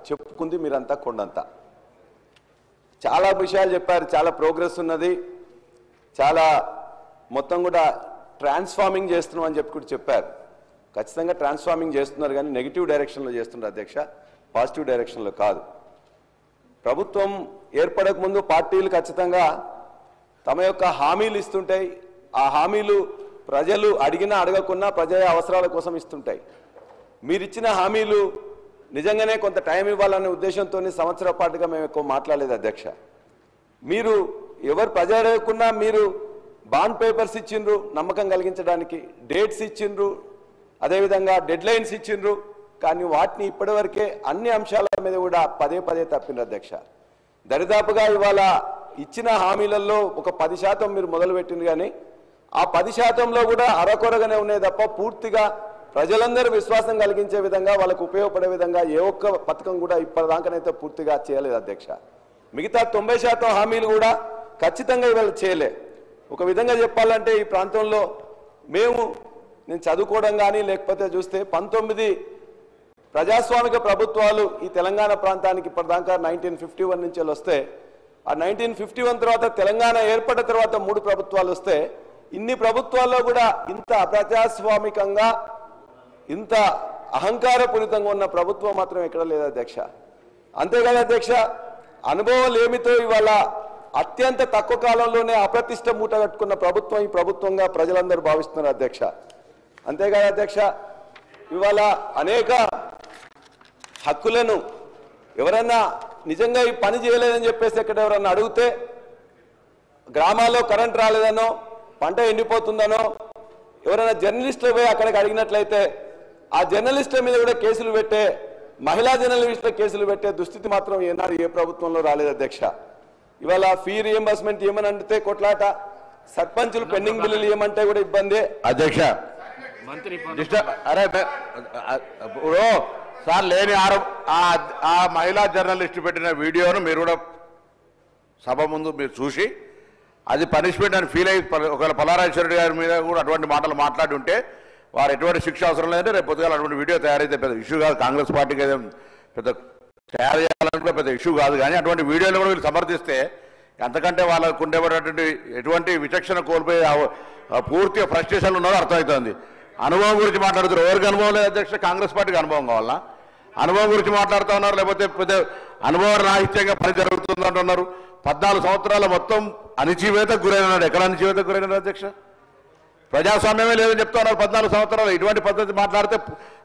చెప్పుకుంది మీరంతా కొండంతా. చాలా విషయాలు చెప్పారు, చాలా ప్రోగ్రెస్ ఉన్నది, చాలా మొత్తం కూడా ట్రాన్స్ఫార్మింగ్ చేస్తున్నాం అని చెప్పి కూడా చెప్పారు. ఖచ్చితంగా ట్రాన్స్ఫార్మింగ్ చేస్తున్నారు, కానీ నెగిటివ్ డైరెక్షన్లో చేస్తున్నారు అధ్యక్ష, పాజిటివ్ డైరెక్షన్లో కాదు. ప్రభుత్వం ఏర్పడక ముందు పార్టీలు ఖచ్చితంగా తమ యొక్క హామీలు ఇస్తుంటాయి. ఆ హామీలు ప్రజలు అడిగినా అడగకున్నా ప్రజల అవసరాల కోసం ఇస్తుంటాయి. మీరిచ్చిన హామీలు నిజంగానే కొంత టైం ఇవ్వాలనే ఉద్దేశంతో సంవత్సర పాటుగా మేము ఎక్కువ మాట్లాడలేదు అధ్యక్ష. మీరు ఎవరు ప్రజలు అడగకున్నా మీరు బాండ్ పేపర్స్ ఇచ్చిండ్రు, నమ్మకం కలిగించడానికి డేట్స్ ఇచ్చిండ్రు, అదేవిధంగా డెడ్ లైన్స్ ఇచ్చిండ్రు, కానీ వాటిని ఇప్పటివరకే అన్ని అంశాల మీద కూడా పదే పదే తప్పిండ్రు అధ్యక్ష. దరిదాపుగా ఇవాళ ఇచ్చిన హామీలలో ఒక 10% మీరు మొదలుపెట్టింది, కానీ ఆ 10%లో కూడా అరకొరగానే ఉన్నాయి తప్ప పూర్తిగా ప్రజలందరూ విశ్వాసం కలిగించే విధంగా వాళ్ళకు ఉపయోగపడే విధంగా ఏ ఒక్క పథకం కూడా ఇప్పటిదాకానైతే పూర్తిగా చేయలేదు అధ్యక్ష. మిగతా 90% హామీలు కూడా ఖచ్చితంగా ఇవాళ చేయలే. ఒక విధంగా చెప్పాలంటే ఈ ప్రాంతంలో నేను చదువుకోవడం కానీ లేకపోతే చూస్తే 19 ప్రజాస్వామిక ప్రభుత్వాలు ఈ తెలంగాణ ప్రాంతానికి ఇప్పటిదాకా 1951 నుంచి వస్తే, ఆ 1951 తర్వాత తెలంగాణ ఏర్పడిన తర్వాత 3 ప్రభుత్వాలు వస్తే, ఇన్ని ప్రభుత్వాల్లో కూడా ఇంత అప్రజాస్వామికంగా ఇంత అహంకారపూరితంగా ఉన్న ప్రభుత్వం మాత్రం ఎక్కడ లేదు అధ్యక్ష. అంతేకాదు అధ్యక్ష, అనుభవాలు ఏమితో ఇవాళ అత్యంత తక్కువ కాలంలోనే అప్రతిష్ట మూట కట్టుకున్న ప్రభుత్వం ఈ ప్రభుత్వంగా ప్రజలందరూ భావిస్తున్నారు అధ్యక్ష. అంతేకాదు అధ్యక్ష, ఇవాళ అనేక హక్కులను ఎవరన్నా నిజంగా ఈ పని చేయలేదని చెప్పేసి ఎక్కడ ఎవరన్నా అడిగితే, గ్రామాల్లో కరెంట్ రాలేదనో పంట ఎండిపోతుందనో ఎవరైనా జర్నలిస్టులు పోయి అక్కడికి అడిగినట్లయితే ఆ జర్నలిస్టుల మీద కూడా కేసులు పెట్టే, మహిళా జర్నలిస్టుల కేసులు పెట్టే దుస్థితి మాత్రం ఏనాడు ఏ ప్రభుత్వంలో రాలేదు అధ్యక్ష. ఇవాళ ఫీ రియంబర్స్మెంట్ ఏమని అంటే కొట్లాట, సర్పంచులు పెండింగ్ బిల్లులు ఏమంటే కూడా ఇబ్బంది అధ్యక్ష. అరే సార్ లేని ఆ మహిళా జర్నలిస్ట్ పెట్టిన వీడియోను మీరు కూడా సభ ముందు మీరు చూసి అది పనిష్మెంట్ అని ఫీల్ అయ్యి ఒకవేళ పల్లారాజేశ్వరరెడ్డి గారి మీద కూడా అటువంటి మాటలు మాట్లాడి ఉంటే వారు ఎటువంటి శిక్ష అవసరం లేదంటే రేపు పొద్దుగాల అటువంటి వీడియో తయారైతే పెద్ద ఇష్యూ కాదు. కాంగ్రెస్ పార్టీకి పెద్ద తయారు చేయాలనుకుంటే పెద్ద ఇష్యూ కాదు, కానీ అటువంటి వీడియోలు కూడా వీళ్ళు సమర్థిస్తే అంతకంటే వాళ్ళకు ఉండేటువంటి ఎటువంటి విచక్షణ కోల్పోయి పూర్తిగా ఫ్రస్ట్రేషన్లు ఉన్నారో అర్థమవుతుంది. అనుభవం గురించి మాట్లాడుతున్నారు. ఎవరికి అనుభవం లేదు అధ్యక్ష? కాంగ్రెస్ పార్టీకి అనుభవం కావాలా? అనుభవం గురించి మాట్లాడుతూ ఉన్నారు, లేకపోతే పెద్ద అనుభవ రాహిత్యంగా పని జరుగుతుంది అంటున్నారు. 14 సంవత్సరాల మొత్తం అణిచివేతకు గురైనాడు. ఎక్కడ అణిచివేతకు గురైనాడు అధ్యక్ష? ప్రజాస్వామ్యమే లేదని చెప్తా ఉన్నారు 14 సంవత్సరాలు. ఇటువంటి పద్ధతి మాట్లాడితే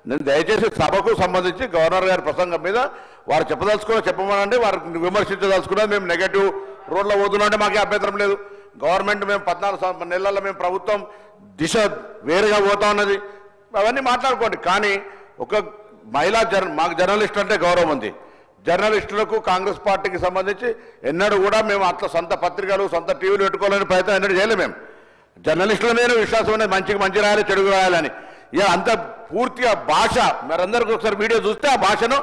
నేను దయచేసి సభకు సంబంధించి గవర్నర్ గారి ప్రసంగం మీద వారు చెప్పమనండి, వారికి విమర్శించదలుచుకున్నది. మేము నెగటివ్ రోడ్లో పోతున్నామంటే మాకే అభ్యంతరం లేదు. గవర్నమెంట్ మేము 14 నెలల్లో మేము ప్రభుత్వం దిశ వేరుగా పోతా ఉన్నది, అవన్నీ మాట్లాడుకోండి. కానీ ఒక మాకు జర్నలిస్ట్ అంటే గౌరవం ఉంది. జర్నలిస్టులకు కాంగ్రెస్ పార్టీకి సంబంధించి ఎన్నడూ కూడా మేము అట్లా సొంత పత్రికలు సొంత టీవీలు పెట్టుకోవాలని ప్రయత్నం ఎన్నడూ చేయలేము. మేము జర్నలిస్టుల మీద విశ్వాసం అనేది మంచి రాయాలి, చెడుగు రాయాలని. ఇక అంత పూర్తిగా భాష మరందరికీ ఒకసారి వీడియో చూస్తే ఆ భాషను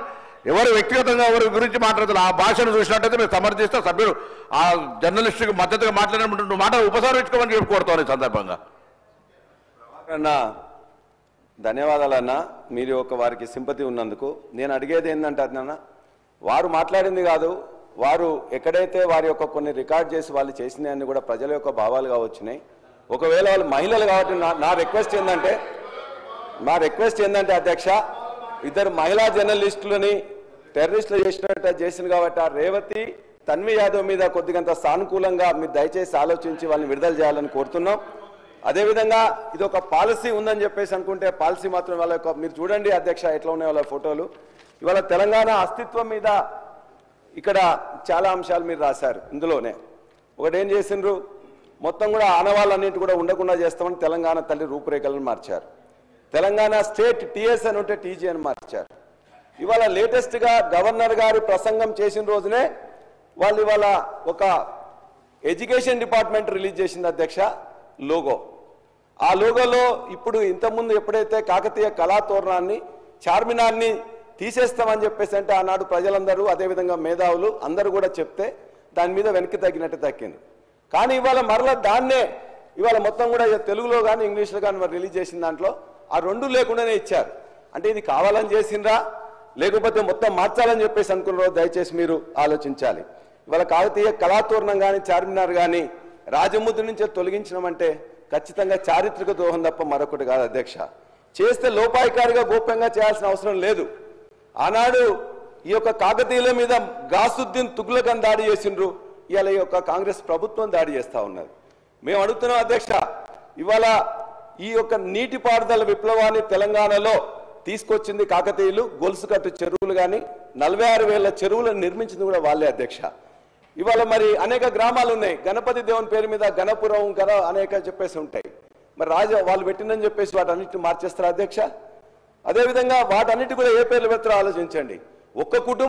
ఎవరు వ్యక్తిగతంగా ఎవరి గురించి మాట్లాడుతున్నారు ఆ భాషను చూసినట్టయితే మేము సమర్థిస్తే సభ్యుడు ఆ జర్నలిస్టుకి మద్దతుగా మాట్లాడినటువంటి మాట ఉపసంహరించుకోమని చెప్పుకోవడతాం ఈ సందర్భంగా. ధన్యవాదాలన్నా, మీరు వారికి సింపతి ఉన్నందుకు. నేను అడిగేది ఏంటంటే అన్న, వారు మాట్లాడింది కాదు, వారు ఎక్కడైతే వారి యొక్క కొన్ని రికార్డ్ చేసి వాళ్ళు చేసినవన్నీ కూడా ప్రజల యొక్క భావాలుగా వచ్చినాయి. ఒకవేళ వాళ్ళు మహిళలు కాబట్టి నా రిక్వెస్ట్ ఏంటంటే అధ్యక్ష, ఇద్దరు మహిళా జర్నలిస్టులని టెర్రరిస్టులు చేసింది కాబట్టి ఆ రేవతి తన్వి యాదవ్ మీద కొద్దిగంత సానుకూలంగా మీరు దయచేసి ఆలోచించి వాళ్ళని విడుదల చేయాలని కోరుతున్నాం. అదేవిధంగా ఇది ఒక పాలసీ ఉందని చెప్పేసి అనుకుంటే పాలసీ మాత్రం వాళ్ళ యొక్క మీరు చూడండి అధ్యక్ష ఎట్లా ఉన్నాయి వాళ్ళ ఫోటోలు. ఇవాళ తెలంగాణ అస్తిత్వం మీద ఇక్కడ చాలా అంశాలు మీరు రాశారు. ఇందులోనే ఒకటి ఏం చేసిండ్రు, మొత్తం కూడా ఆనవాళ్ళన్నింటి కూడా ఉండకుండా చేస్తామని తెలంగాణ తల్లి రూపురేఖలను మార్చారు. తెలంగాణ స్టేట్ టీఎస్ అని ఉంటే టీజీ అని మార్చారు. ఇవాళ లేటెస్ట్గా గవర్నర్ గారి ప్రసంగం చేసిన రోజునే వాళ్ళు ఇవాళ ఒక ఎడ్యుకేషన్ డిపార్ట్మెంట్ రిలీజ్ చేసింది అధ్యక్ష లోగో. ఆ లోగోలో ఇప్పుడు ఇంతకుముందు ఎప్పుడైతే కాకతీయ కళాతోరణాన్ని చార్మినార్ని తీసేస్తామని చెప్పేసి అంటే ఆనాడు ప్రజలందరూ అదేవిధంగా మేధావులు అందరూ కూడా చెప్తే దాని మీద వెనక్కి తగ్గినట్టు తగ్గింది. కానీ ఇవాళ మరలా దాన్నే ఇవాళ మొత్తం కూడా తెలుగులో కానీ ఇంగ్లీష్లో కానీ రిలీజ్ చేసిన దాంట్లో ఆ రెండు లేకుండానే ఇచ్చారు. అంటే ఇది కావాలని చేసిండ్రా లేకపోతే మొత్తం మార్చాలని చెప్పేసి అనుకున్నారో దయచేసి మీరు ఆలోచించాలి. ఇవాళ కాకతీయ కళాతోరణం కానీ చార్మినార్ కానీ రాజముద్ర నుంచే తొలగించడం ఖచ్చితంగా చారిత్రక ద్రోహం తప్ప మరొకటి కాదు అధ్యక్ష. చేస్తే లోపాయికారిగా గోప్యంగా చేయాల్సిన అవసరం లేదు. ఆనాడు ఈ యొక్క కాకతీయుల మీద గాసుద్దీన్ తుగ్లక్ అని దాడి చేసిండ్రు, ఇవాళ ఈ యొక్క కాంగ్రెస్ ప్రభుత్వం దాడి చేస్తూ ఉన్నది. మేము అడుగుతున్నాం అధ్యక్ష, ఇవాళ ఈ యొక్క నీటిపారుదల విప్లవాన్ని తెలంగాణలో తీసుకొచ్చింది కాకతీయులు. గొలుసుకట్టు చెరువులు కానీ 46,000 చెరువులను నిర్మించింది కూడా వాళ్ళే అధ్యక్ష. ఇవాళ మరి అనేక గ్రామాలు ఉన్నాయి, గణపతి దేవుని పేరు మీద గణపురం అనేక చెప్పేసి ఉంటాయి. మరి వాళ్ళు పెట్టిందని చెప్పేసి వాటన్నిటిని మార్చేస్తారా అధ్యక్ష? అదేవిధంగా వాటన్నిటి కూడా ఏ పేర్లు పెడతారో ఆలోచించండి. ఒక్క కుటుంబం